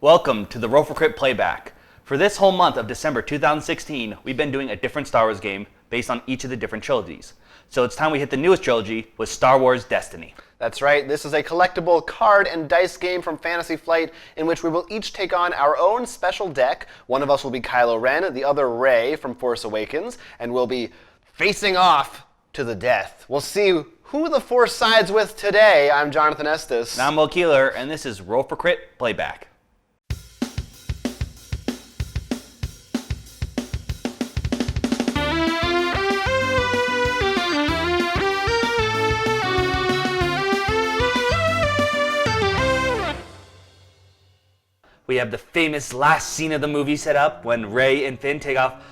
Welcome to the Roll for Crit Playback. For this whole month of December 2016, we've been doing a different Star Wars game based on each of the different trilogies. So it's time we hit the newest trilogy with Star Wars Destiny. That's right, this is a collectible card and dice game from Fantasy Flight in which we will each take on our own special deck. One of us will be Kylo Ren, the other Rey from Force Awakens, and we'll be facing off to the death. We'll see who the Force sides with today. I'm Jonathan Estes. I'm Will Keeler, and this is Roll for Crit Playback. We have the famous last scene of the movie set up when Rey and Finn take off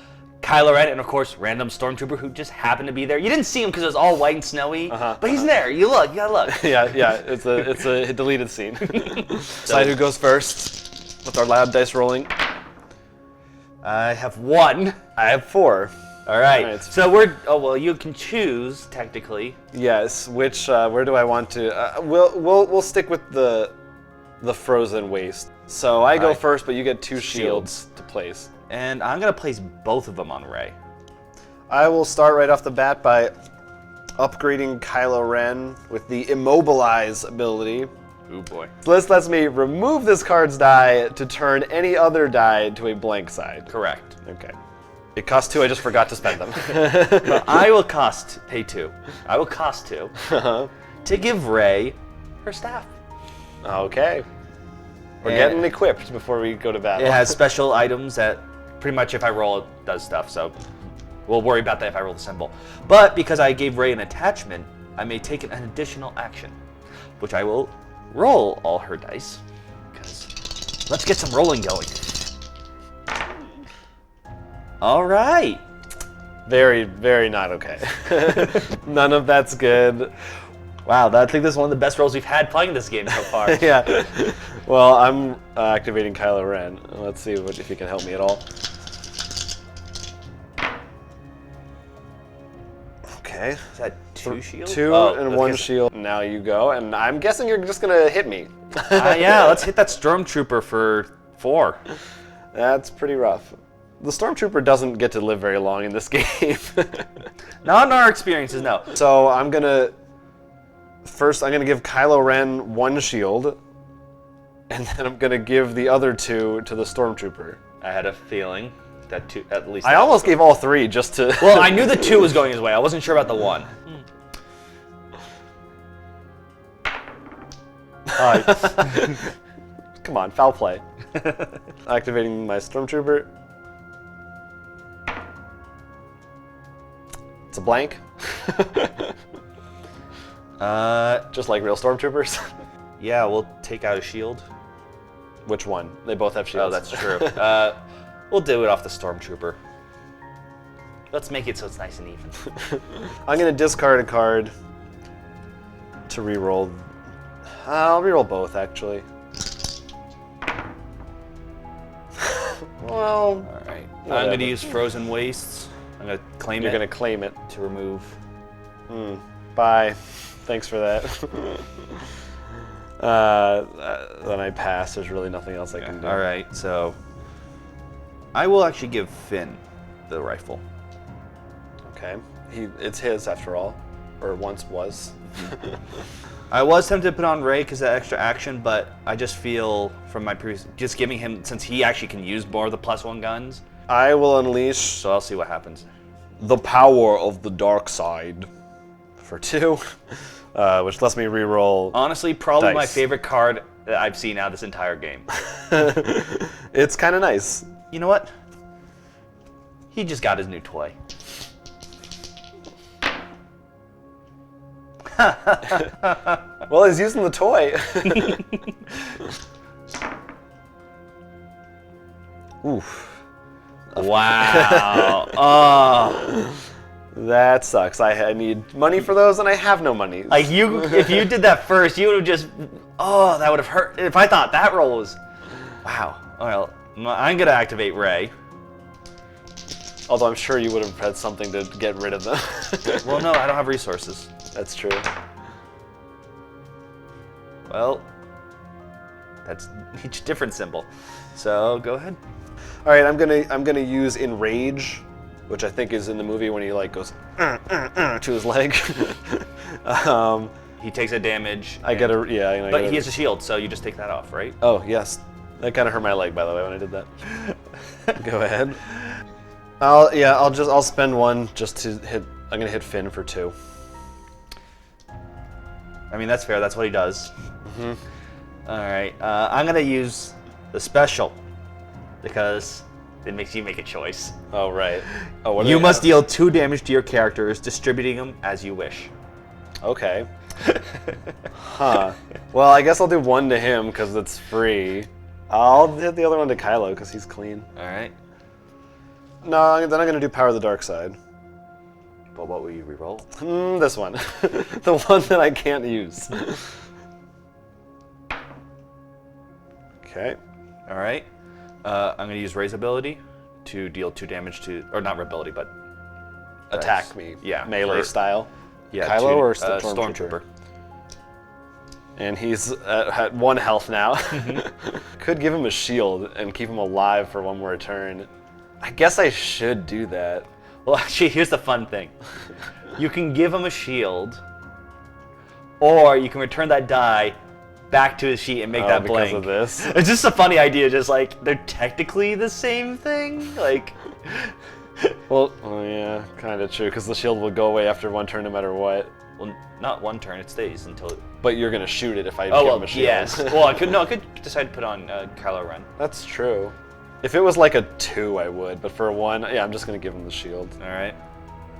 Kylo Ren and, of course, random stormtrooper who just happened to be there. You didn't see him because it was all white and snowy, but he's there. You gotta look. Yeah, it's a deleted scene. Decide who goes first with our loud dice rolling. I have 1. I have 4. All right. So you can choose technically. Yes. Which? Where do I want to? We'll stick with the frozen waste. So I go first, but you get 2 shields to place. And I'm gonna place both of them on Rey. I will start right off the bat by upgrading Kylo Ren with the Immobilize ability. Ooh boy. So this lets me remove this card's die to turn any other die to a blank side. Correct. Okay. It costs 2, I just forgot to spend them. Well, I will pay 2. I will cost 2 to give Rey her staff. Okay. We're getting equipped before we go to battle. It has special items that pretty much if I roll it does stuff, so we'll worry about that if I roll the symbol. But because I gave Rey an attachment, I may take an additional action, which I will roll all her dice, because let's get some rolling going. All right. Very, very not okay. None of that's good. Wow, I think this is one of the best rolls we've had playing this game so far. Yeah. Well, I'm activating Kylo Ren. Let's see if he can help me at all. Okay. Is that 2 shields? 2 and 1 shield. Now you go, and I'm guessing you're just gonna hit me. Yeah, let's hit that stormtrooper for 4. That's pretty rough. The stormtrooper doesn't get to live very long in this game. Not in our experiences, no. So I'm gonna give Kylo Ren 1 shield, and then I'm gonna give the other 2 to the stormtrooper. I had a feeling that 2, at least. I almost gave all 3 just to. Well, I knew the 2 was going his way. I wasn't sure about the 1. Come on, foul play. Activating my stormtrooper. It's a blank. Just like real stormtroopers. Yeah, we'll take out a shield. Which one? They both have shields. Oh, that's true. We'll do it off the stormtrooper. Let's make it so it's nice and even. I'm gonna discard a card to reroll. I'll reroll both, actually. Well, all right. I'm gonna use Frozen Wastes. I'm gonna claim it. You're gonna claim it to remove. Bye. Thanks for that. Then I pass. There's really nothing else I can do. All right, so I will actually give Finn the rifle. Okay. It's his after all, or once was. I was tempted to put on Rey because of that extra action, but I just feel from my previous, just giving him, since he actually can use more of the +1 guns. I will unleash. So I'll see what happens. The power of the dark side for 2, which lets me reroll. Honestly, probably dice. my favorite card that I've seen out of this entire game. It's kind of nice. You know what? He just got his new toy. Well, he's using the toy. Oof. Wow. Oh. That sucks. I need money for those, and I have no money. Like if you did that first, you would have just. Oh, that would have hurt. If I thought that roll was. Wow. Well, I'm gonna activate Rey. Although I'm sure you would have had something to get rid of them. Well, no, I don't have resources. That's true. Well, That's each different symbol. So go ahead. All right, I'm gonna use Enrage, which I think is in the movie when he like goes to his leg. He takes a damage. I get a yeah. But he has a shield, so you just take that off, right? Oh yes, that kind of hurt my leg by the way when I did that. Go ahead. I'll spend one just to hit. I'm gonna hit Finn for 2. I mean that's fair. That's what he does. Mm-hmm. All right. I'm gonna use the special because it makes you make a choice. Oh right. Oh what? You must deal 2 damage to your characters, distributing them as you wish. Okay. Huh. Well, I guess I'll do 1 to him because it's free. I'll hit the other one to Kylo because he's clean. All right. No, then I'm gonna do Power of the Dark Side. But what will you reroll? This one. The one that I can't use. Okay. All right. I'm going to use Rey's ability to deal 2 damage to, or not ability, but attack me. Yeah. Melee style. Yeah. Kylo or Stormtrooper? And he's at 1 health now. Could give him a shield and keep him alive for 1 more turn. I guess I should do that. Well, actually, here's the fun thing. You can give him a shield, or you can return that die back to his sheet and make that blink. Because of this? It's just a funny idea, just like, they're technically the same thing? Like... Well, oh yeah, kind of true, because the shield will go away after 1 turn no matter what. Well, not 1 turn, it stays until... But you're going to shoot it if I give him a shield. Yes. Well, I could decide to put on Kylo Ren. That's true. If it was like a 2, I would, but for a 1, yeah, I'm just going to give him the shield. All right.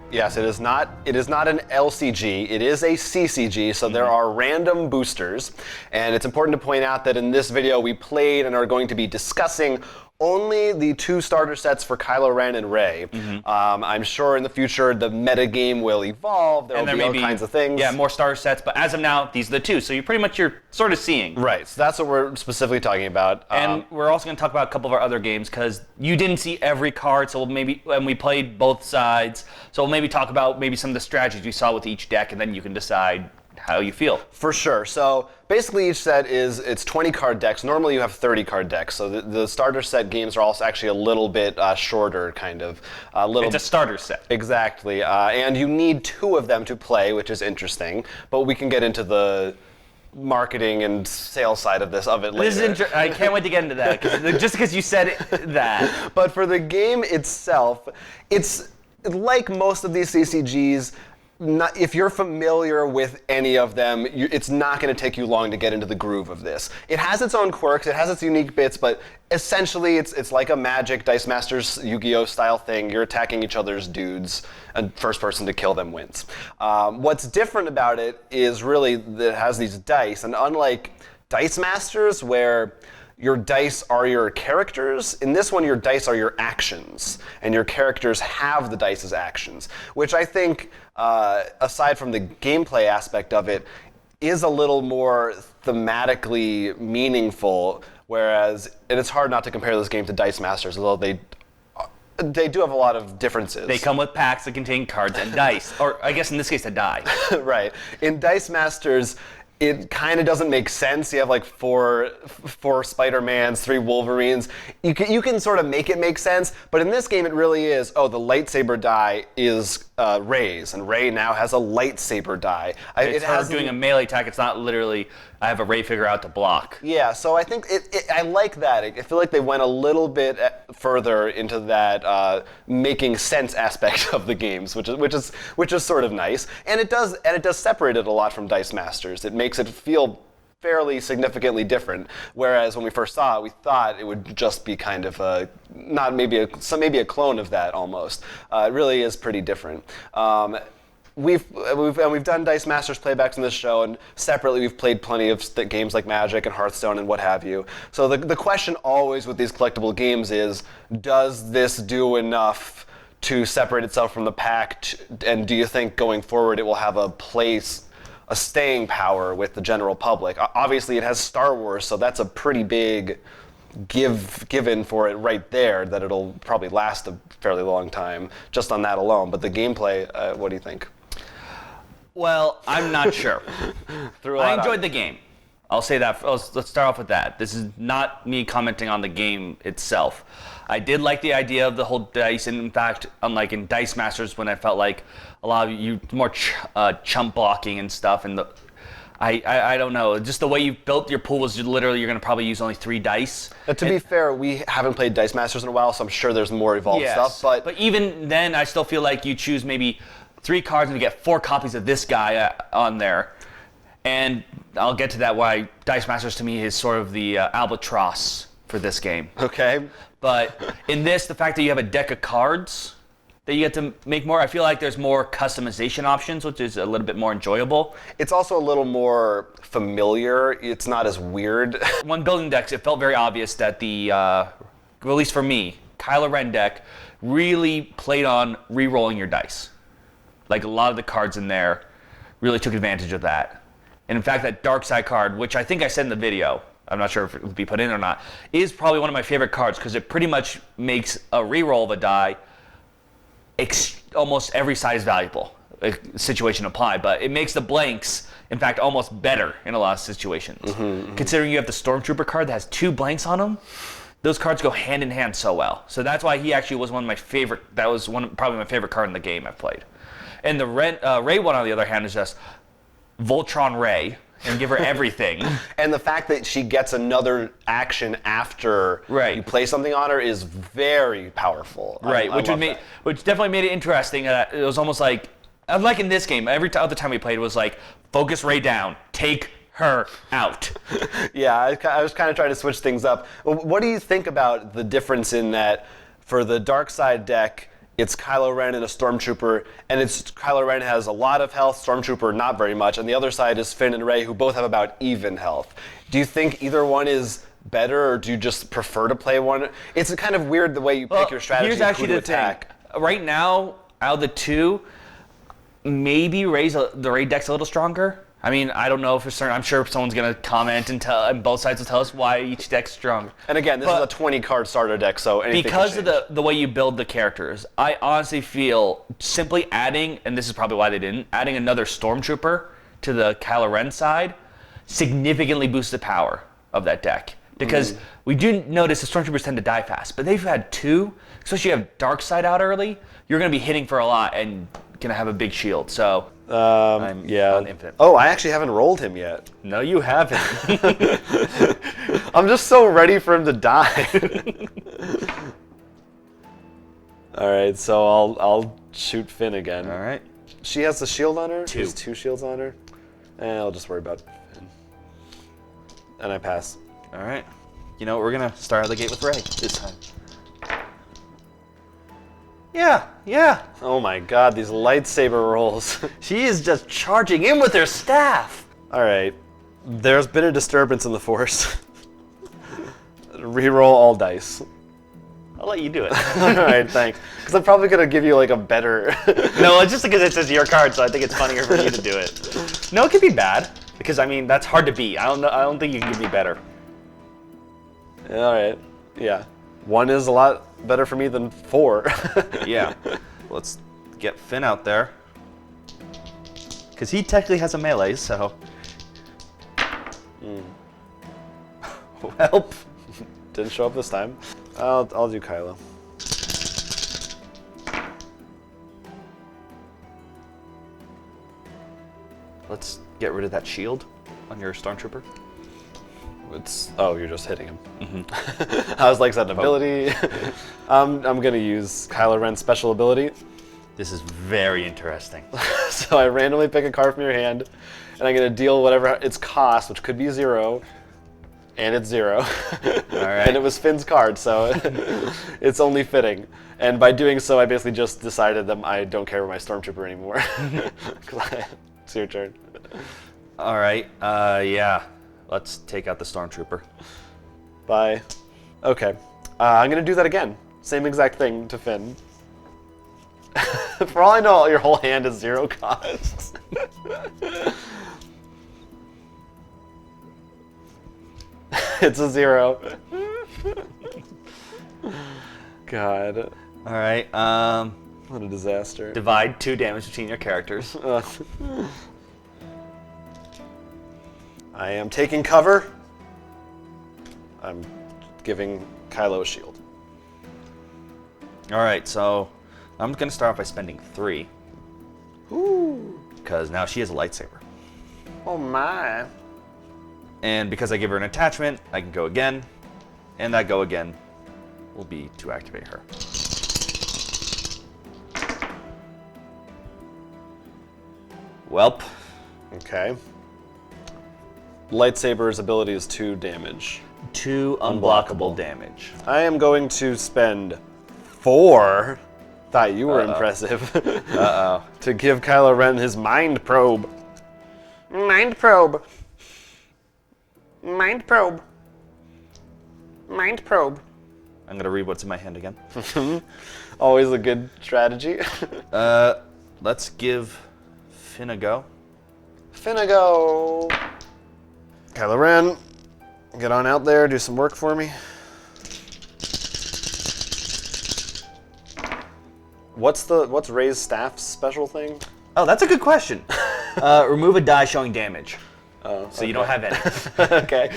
Yes, it is not an LCG, it is a CCG, so there are random boosters. And it's important to point out that in this video we played and are going to be discussing only the 2 starter sets for Kylo Ren and Rey. I'm sure in the future the metagame will evolve, there will be all kinds of things. Yeah, more starter sets, but as of now, these are the 2, so you're sort of seeing. Right, so that's what we're specifically talking about. And we're also going to talk about a couple of our other games, because you didn't see every card, so and we played both sides, so we'll maybe talk about maybe some of the strategies we saw with each deck, and then you can decide how you feel. For sure. So basically each set it's 20 card decks. Normally you have 30 card decks. So the starter set games are also actually a little bit shorter, kind of. It's a starter set. Exactly. And you need 2 of them to play, which is interesting. But we can get into the marketing and sales side of it later. I can't wait to get into that, just because you said that. But for the game itself, it's like most of these CCGs. If you're familiar with any of them, it's not going to take you long to get into the groove of this. It has its own quirks, it has its unique bits, but essentially it's like a Magic, Dice Masters, Yu-Gi-Oh style thing. You're attacking each other's dudes, and first person to kill them wins. What's different about it is really that it has these dice, and unlike Dice Masters, where your dice are your characters, in this one your dice are your actions, and your characters have the dice as actions, which I think, aside from the gameplay aspect of it, is a little more thematically meaningful, and it's hard not to compare this game to Dice Masters, although they do have a lot of differences. They come with packs that contain cards and dice, or I guess in this case a die. Right. In Dice Masters, it kind of doesn't make sense. You have like four Spider-Mans, 3 Wolverines. You can sort of make it make sense, but in this game it really is, the lightsaber die is Rey's, and Rey now has a lightsaber die. It's her doing a melee attack. It's not literally, I have a Rey figure out to block. Yeah, so I think I like that. I feel like they went a little bit further into that making sense aspect of the games, which is sort of nice. And it does separate it a lot from Dice Masters. It makes it feel fairly significantly different. Whereas when we first saw it, we thought it would just be kind of maybe a clone of that almost. It really is pretty different. We've done Dice Masters playbacks in this show, and separately we've played plenty of games like Magic and Hearthstone and what have you. So the question always with these collectible games is, does this do enough to separate itself from the pack, and do you think going forward it will have a staying power with the general public? Obviously it has Star Wars, so that's a pretty big given for it right there, that it'll probably last a fairly long time just on that alone. But the gameplay, what do you think? Well, I'm not sure. I enjoyed the game. I'll say that. Let's start off with that. This is not me commenting on the game itself. I did like the idea of the whole dice, and in fact, unlike in Dice Masters, when I felt like a lot of you more chump blocking and stuff, and I don't know, just the way you built your pool was literally you're going to probably use only 3 dice. To be fair, we haven't played Dice Masters in a while, so I'm sure there's more evolved stuff. But even then, I still feel like you choose maybe 3 cards and you get 4 copies of this guy on there. And I'll get to that why Dice Masters to me is sort of the albatross for this game. Okay. But in this, the fact that you have a deck of cards that you get to make more, I feel like there's more customization options, which is a little bit more enjoyable. It's also a little more familiar. It's not as weird. When building decks, it felt very obvious that the, at least for me, Kylo Ren deck really played on re-rolling your dice. Like a lot of the cards in there really took advantage of that. And in fact, that dark side card, which I think I said in the video, I'm not sure if it will be put in or not, is probably one of my favorite cards because it pretty much makes a re-roll of a die almost every side is valuable. Situation apply, but it makes the blanks, in fact, almost better in a lot of situations. Considering you have the Stormtrooper card that has 2 blanks on them, those cards go hand in hand so well. So that's why he actually was one of my favorite. That was probably my favorite card in the game I've played. And the Rey one, on the other hand, is just Voltron Rey and give her everything. And the fact that she gets another action after you play something on her is very powerful. Right, which definitely made it interesting. It was almost like in this game, every other time we played, it was like, focus Rey down, take her out. Yeah, I was kind of trying to switch things up. What do you think about the difference in that for the dark side deck, it's Kylo Ren and a Stormtrooper, and Kylo Ren has a lot of health, Stormtrooper not very much, and the other side is Finn and Rey, who both have about even health. Do you think either one is better, or do you just prefer to play one? It's kind of weird the way you pick your strategy. Here's actually the attack. thing. Right now, out of the 2, maybe the Rey deck's a little stronger. I mean, I don't know for certain. I'm sure someone's going to comment and both sides will tell us why each deck's strong. And again, this is a 20-card starter deck, so anything because can of the way you build the characters, I honestly feel simply adding, and this is probably why they didn't, adding another Stormtrooper to the Kylo Ren side significantly boosts the power of that deck. Because we do notice the Stormtroopers tend to die fast, but they've had 2, especially if you have Dark Side out early, you're going to be hitting for a lot and going to have a big shield. So I'm on infinite. Oh, I actually haven't rolled him yet. No, you haven't. I'm just so ready for him to die. All right, so I'll shoot Finn again. All right. She has the shield on her? 2. There's 2 shields on her? I'll just worry about Finn. And I pass. All right. You know what? We're going to start out the gate with Rey this time. Yeah. Oh my god, these lightsaber rolls. She is just charging in with her staff. All right. There's been a disturbance in the Force. Reroll all dice. I'll let you do it. All right, thanks. Because I'm probably going to give you like a better... No, it's just because it says your card, so I think it's funnier for you to do it. No, it could be bad. Because, I mean, that's hard to beat. I don't think you can give me better. All right. Yeah. 1 is a lot better for me than 4. Yeah. Let's get Finn out there. Because he technically has a melee, so... Help. Didn't show up this time. I'll do Kylo. Let's get rid of that shield on your Stormtrooper. You're just hitting him. I was like, is that an ability? I'm gonna use Kylo Ren's special ability. This is very interesting. So I randomly pick a card from your hand, and I'm gonna deal whatever its cost, which could be 0, and it's 0. All right. And it was Finn's card, so it's only fitting. And by doing so, I basically just decided that I don't care about my Stormtrooper anymore. It's your turn. All right. Yeah. Let's take out the Stormtrooper. Bye. Okay. I'm going to do that again. Same exact thing to Finn. For all I know, your whole hand is 0 cost. It's a 0. God. All right. What a disaster. Divide 2 damage between your characters. I am taking cover. I'm giving Kylo a shield. All right, so I'm going to start off by spending 3. Ooh. Because now she has a lightsaber. Oh my. And because I give her an attachment, I can go again. And that go again will be to activate her. Welp. Okay. Lightsaber's ability is 2 damage. 2 unblockable damage. I am going to spend 4. Thought you were impressive. To give Kylo Ren his mind probe. Mind probe. Mind probe. Mind probe. I'm going to read what's in my hand again. Always a good strategy. Let's give Finn a go. Finna Kylo Ren, get on out there, do some work for me. What's Rey's staff's special thing? Oh, that's a good question. Remove a die showing damage. Oh, so you don't have any. Okay,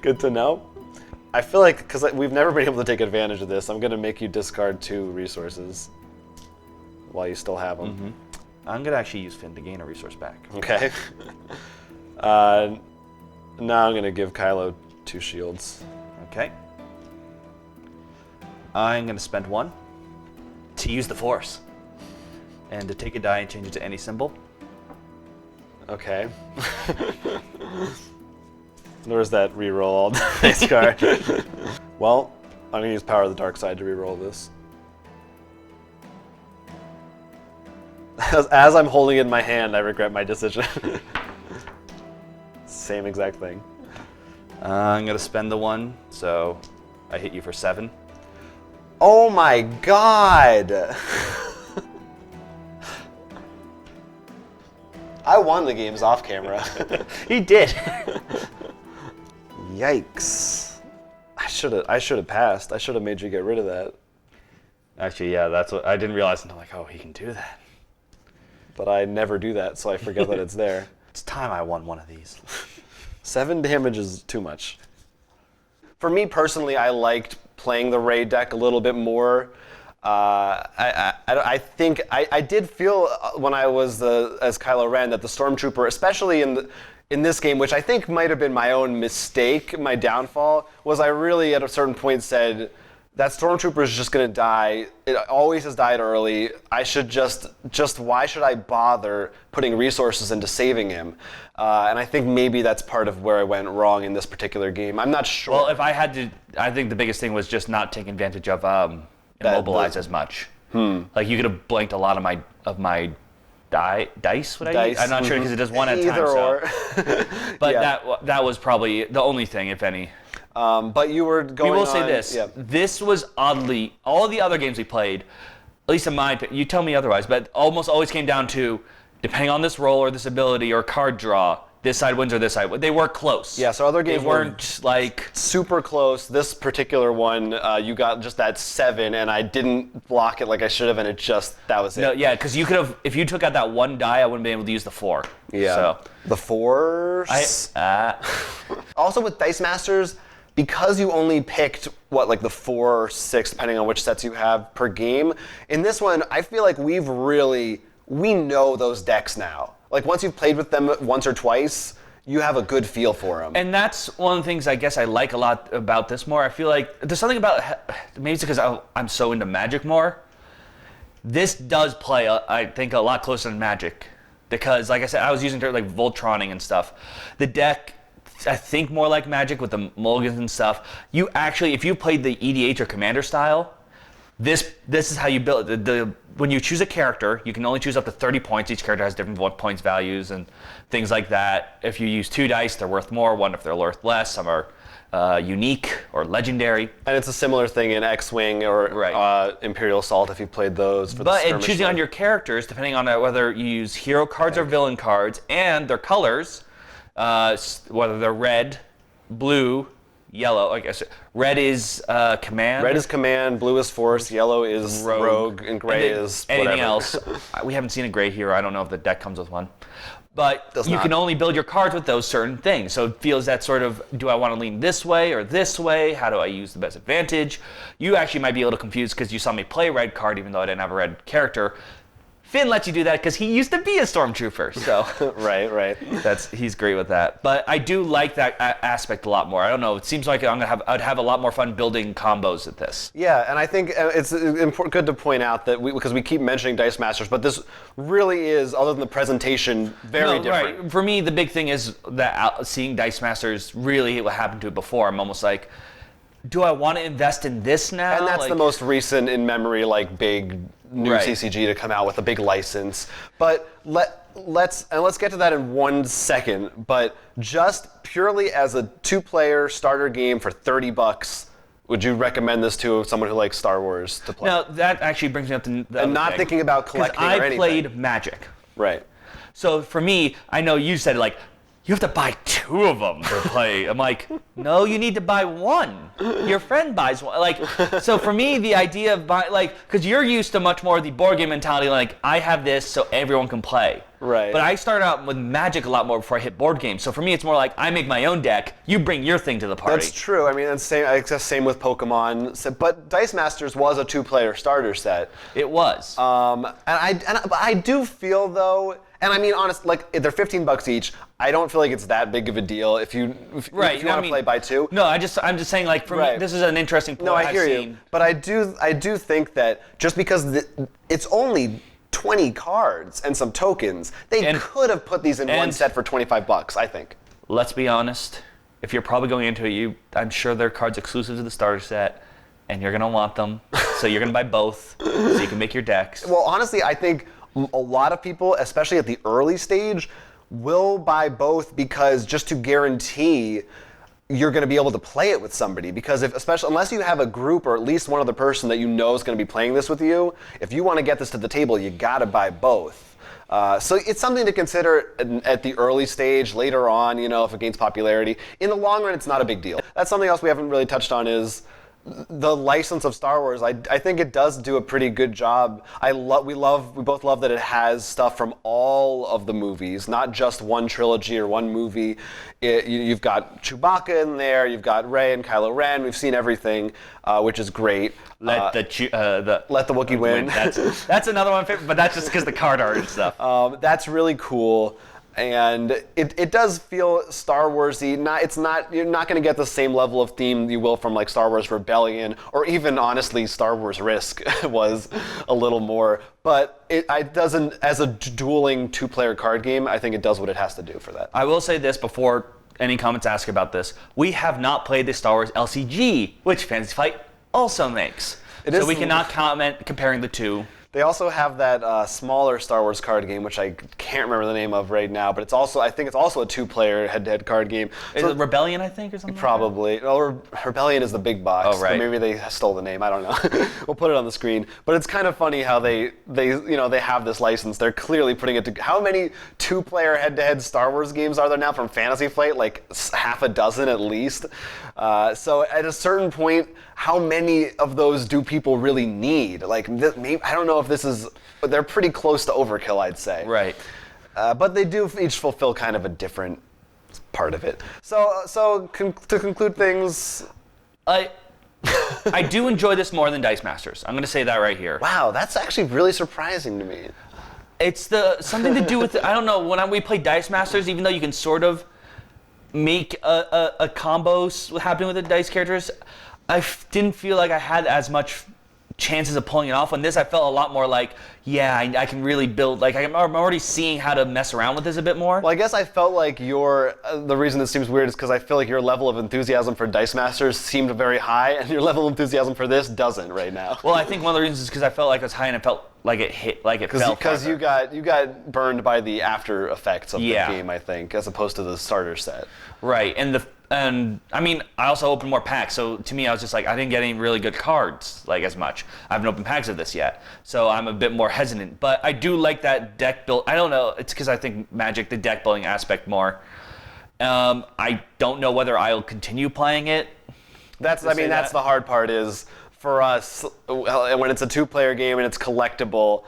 good to know. I feel like, because we've never been able to take advantage of this, I'm going to make you discard 2 resources while you still have them. Mm-hmm. I'm going to actually use Finn to gain a resource back. Okay. Now I'm going to give Kylo 2 shields. Okay. I'm going to spend 1 to use the Force. And to take a die and change it to any symbol. Okay. There's that reroll all dice card. Well, I'm going to use Power of the Dark Side to reroll this. As I'm holding it in my hand, I regret my decision. Same exact thing. I'm going to spend the 1, so I hit you for 7. Oh my god! I won the games off camera. He did. Yikes. I should have passed. I should have made you get rid of that. Actually, yeah, that's what I didn't realize until like, oh, he can do that. But I never do that, so I forget that it's there. It's time I won one of these. 7 damage is too much. For me personally, I liked playing the Rey deck a little bit more. I think I did feel when I was as Kylo Ren that the Stormtrooper, especially in this game, which I think might have been my own mistake, my downfall, was I really at a certain point said, that Stormtrooper is just going to die. It always has died early. I should just why should I bother putting resources into saving him? And I think maybe that's part of where I went wrong in this particular game. I'm not sure. Well, if I had to, I think the biggest thing was just not taking advantage of immobilize as much. Like you could have blanked a lot of my dice. Would I use? I'm not sure because it does 1 at a time. Either or. But yeah. that was probably the only thing, if any. But you were going We will on, say this. Yeah. This was oddly, all the other games we played, at least in my opinion, you tell me otherwise, but almost always came down to, depending on this roll or this ability or card draw, this side wins or this side wins. They were close. Yeah, so other games weren't like super close. This particular one, you got just that 7, and I didn't block it like I should have, and that was it. No, yeah, because you could have, if you took out that 1 die, I wouldn't be able to use the 4. Yeah. So. The 4s. Also with Dice Masters, because you only picked, like the 4 or 6, depending on which sets you have per game, in this one, I feel like we know those decks now. Like, once you've played with them once or twice, you have a good feel for them. And that's one of the things I guess I like a lot about this more. I feel like there's something about, maybe it's because I'm so into Magic more. This does play, I think, a lot closer than Magic. Because, like I said, I was using like Voltroning and stuff. The deck, I think more like Magic with the mulligans and stuff. You actually, if you played the EDH or Commander style, this is how you build it. When you choose a character, you can only choose up to 30 points. Each character has different points values and things like that. If you use 2 dice, they're worth more. 1 if they're worth less. Some are unique or legendary. And it's a similar thing in X-Wing or Imperial Assault if you played those. But in choosing on your characters, depending on whether you use hero cards or villain cards, and their colors, whether they're red, blue, yellow. I guess red is command. Red is command, blue is force, yellow is rogue, and gray is whatever. Anything else. We haven't seen a gray hero. I don't know if the deck comes with one. But you can only build your cards with those certain things. So it feels that sort of, do I want to lean this way or this way? How do I use the best advantage? You actually might be able to confuse because you saw me play red card even though I didn't have a red character. Finn lets you do that because he used to be a stormtrooper, so right. He's great with that. But I do like that aspect a lot more. I don't know. It seems like I'd have a lot more fun building combos at this. Yeah, and I think it's good to point out that because we keep mentioning Dice Masters, but this really is, other than the presentation, very different. Right. For me, the big thing is that seeing Dice Masters really what happened to it before. I'm almost like, do I want to invest in this now? And that's the most recent in memory, like big new CCG to come out with a big license. But let's get to that in 1 second. But just purely as a 2-player starter game for $30, would you recommend this to someone who likes Star Wars to play? Now that actually brings me up to the and not thing. thinking about collecting or anything. I played Magic. Right. So for me, I know you said like, you have to buy 2 of them to play. I'm like, no, you need to buy 1. Your friend buys 1. Like, so for me, the idea of because you're used to much more of the board game mentality, like, I have this so everyone can play. Right. But I started out with Magic a lot more before I hit board games. So for me, it's more like, I make my own deck, you bring your thing to the party. That's true. I mean, it's same with Pokemon. But Dice Masters was a 2-player starter set. It was. And I do feel, though, and I mean, honestly, like, they're $15 each. I don't feel like it's that big of a deal if you want to play by 2. No, I'm just saying, like, for me, this is an interesting point. No, I hear you. But I do think that just because it's only 20 cards and some tokens, they could have put these in one set for $25, I think. Let's be honest. If you're probably going into it, I'm sure there are cards exclusive to the starter set, and you're going to want them. So you're going to buy both so you can make your decks. Well, honestly, I think a lot of people, especially at the early stage, will buy both because just to guarantee you're going to be able to play it with somebody. Because unless you have a group or at least one other person that you know is going to be playing this with you, if you want to get this to the table, you got to buy both. So it's something to consider at the early stage. Later on, if it gains popularity. In the long run, it's not a big deal. That's something else we haven't really touched on is the license of Star Wars. I think it does do a pretty good job. We both love that it has stuff from all of the movies, not just one trilogy or one movie. You've got Chewbacca in there, you've got Rey and Kylo Ren. We've seen everything, which is great. Let the Wookiee win. That's another one, but that's just because the card art and stuff. That's really cool. And it does feel Star Wars-y. You're not going to get the same level of theme you will from like Star Wars Rebellion, or even honestly Star Wars Risk was a little more. But it doesn't, as a dueling 2-player card game, I think it does what it has to do for that. I will say this before any comments ask about this: we have not played the Star Wars LCG, which Fantasy Flight also makes. So we cannot comment comparing the two. They also have that smaller Star Wars card game, which I can't remember the name of right now, but I think it's also a 2-player head-to-head card game. Is it Rebellion, I think, or something? Probably. Like that? Or Rebellion is the big box. Oh, right. Maybe they stole the name. I don't know. We'll put it on the screen. But it's kind of funny how they have this license. They're clearly putting it to. How many 2-player head-to-head Star Wars games are there now from Fantasy Flight? Like half a dozen at least. So at a certain point, how many of those do people really need? Like, maybe, I don't know if this is. They're pretty close to overkill, I'd say. Right. But they do each fulfill kind of a different part of it. So to conclude things, I do enjoy this more than Dice Masters. I'm going to say that right here. Wow, that's actually really surprising to me. It's something to do with I don't know. When we play Dice Masters, even though you can sort of make a combo happening with the dice characters, I didn't feel like I had as much chances of pulling it off. On this, I felt a lot more like, I can really build, like I'm already seeing how to mess around with this a bit more. Well, I guess I felt like the reason this seems weird is because I feel like your level of enthusiasm for Dice Masters seemed very high, and your level of enthusiasm for this doesn't right now. Well, I think one of the reasons is because I felt like it was high and it felt like it hit, like it fell. Because you got burned by the after effects of the game, I think, as opposed to the starter set. Right, and I mean, I also opened more packs, so to me, I was just like, I didn't get any really good cards, like, as much. I haven't opened packs of this yet, so I'm a bit more hesitant. But I do like that deck build. I don't know, it's because I think Magic, the deck building aspect more. I don't know whether I'll continue playing it. That's the hard part is, for us, when it's a 2-player game and it's collectible,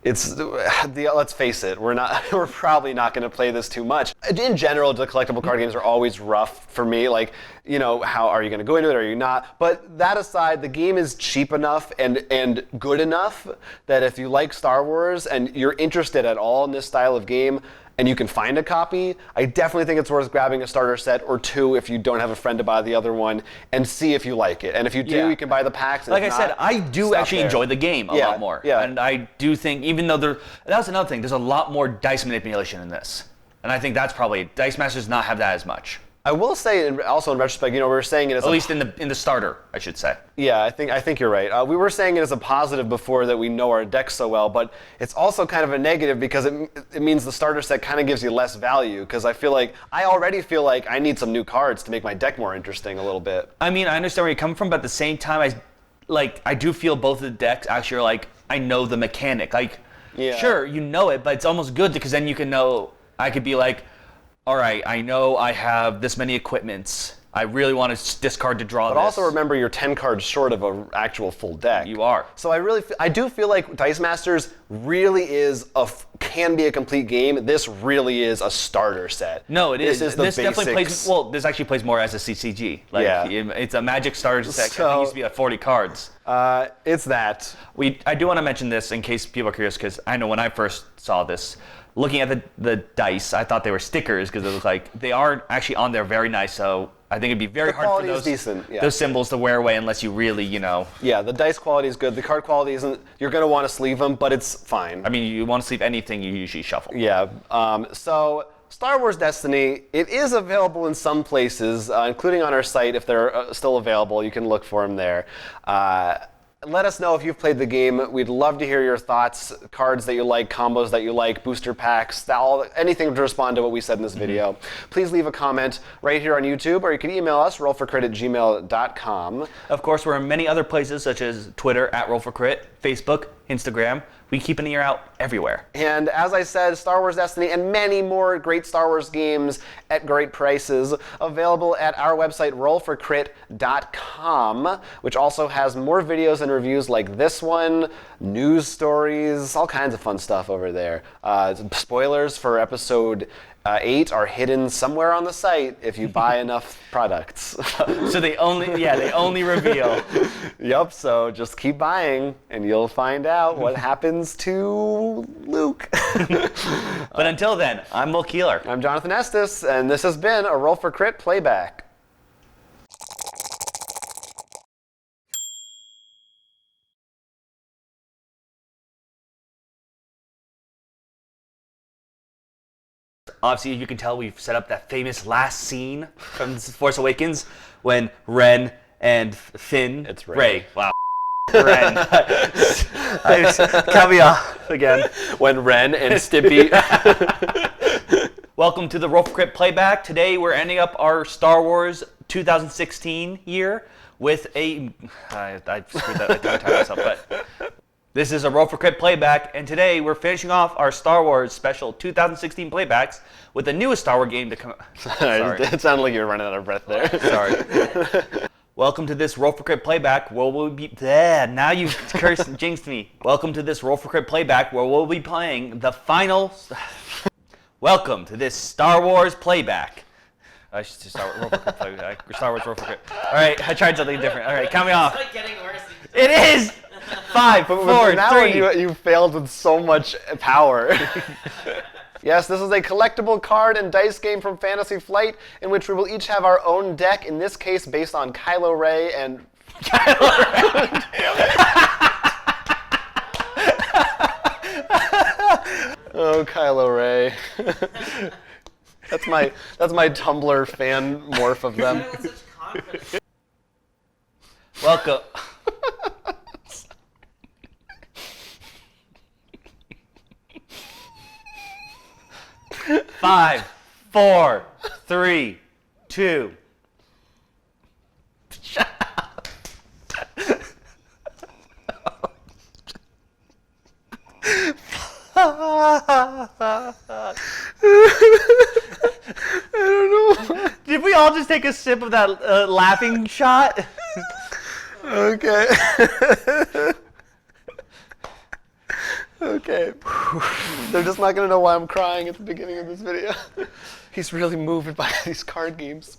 let's face it, we're probably not going to play this too much. In general, the collectible card games are always rough for me. Like, how are you going to go into it? Or are you not? But that aside, the game is cheap enough and good enough that if you like Star Wars and you're interested at all in this style of game, and you can find a copy, I definitely think it's worth grabbing a starter set or two if you don't have a friend to buy the other one, and see if you like it. And if you do, you can buy the packs. Like I said, I do actually enjoy the game a lot more. Yeah. And I do think, even though that was another thing, there's a lot more dice manipulation in this. And I think that's probably, Dice Masters does not have that as much. I will say, also in retrospect, we were saying it as at least in the starter, I should say. Yeah, I think you're right. We were saying it as a positive before that we know our deck so well, but it's also kind of a negative because it means the starter set kind of gives you less value. Because I already feel like I need some new cards to make my deck more interesting a little bit. I mean, I understand where you're coming from, but at the same time, I do feel both of the decks actually are like, I know the mechanic. Like, sure, you know it, but it's almost good because then you can know. I could be like, all right, I know I have this many equipments. I really want to discard to draw this. But also remember, you're 10 cards short of an actual full deck. You are. So I do feel like Dice Masters really can be a complete game. This really is a starter set. No, it is. This is the basics. Definitely plays. This actually plays more as a CCG. It's a Magic starter set. So, I think it used to be like 40 cards. It's that. I do want to mention this in case people are curious, because I know when I first saw this, looking at the dice, I thought they were stickers because it was like they are actually on there very nice. So I think it'd be very hard for those symbols to wear away unless you really, Yeah, the dice quality is good. The card quality isn't. You're going to want to sleeve them, but it's fine. I mean, you want to sleeve anything, you usually shuffle. Yeah. So Star Wars Destiny, it is available in some places, including on our site. If they're still available, you can look for them there. Let us know if you've played the game. We'd love to hear your thoughts, cards that you like, combos that you like, booster packs, anything to respond to what we said in this video. Please leave a comment right here on YouTube, or you can email us, rollforcrit@gmail.com. Of course, we're in many other places, such as Twitter, @rollforcrit, Facebook, Instagram. We keep an ear out everywhere. And as I said, Star Wars Destiny and many more great Star Wars games at great prices available at our website, rollforcrit.com, which also has more videos and reviews like this one, news stories, all kinds of fun stuff over there. Spoilers for episode 8 are hidden somewhere on the site if you buy enough products. So they only reveal. Yep, so just keep buying and you'll find out what happens to Luke. But until then, I'm Will Keeler. I'm Jonathan Estes, and this has been a Roll for Crit Playback. Obviously, you can tell we've set up that famous last scene from Force Awakens when Ren and Finn. It's Rey. Wow. Ren. Cut me off again. When Ren and Stimpy. Welcome to the Roll for Crit Playback. Today we're ending up our Star Wars 2016 year with a. I screwed that. I timed myself, but. This is a Roll for Crit Playback, and today we're finishing off our Star Wars special 2016 playbacks with the newest Star Wars game to come. Sorry. It sounded like you were running out of breath there. Sorry. Welcome to this Roll for Crit Playback where we'll be. Now you've cursed and jinxed me. Welcome to this Roll for Crit Playback where we'll be playing the final. Welcome to this Star Wars Playback. I should just start with Roll for Crit Playback. Star Wars Roll for Crit. All right, I tried something different. All right, count me off. It's like getting worse. It is. 5, 4, now 3. You failed with so much power. Yes, this is a collectible card and dice game from Fantasy Flight in which we will each have our own deck, in this case based on Kylo Ren and... Oh, Kylo Ren. That's my Tumblr fan morph of them. Such confidence. Welcome. 5, 4, 3, 2. Shut up. I don't know. Did we all just take a sip of that laughing shot? Okay. Okay. Okay. They're just not going to know why I'm crying at the beginning of this video. He's really moved by these card games.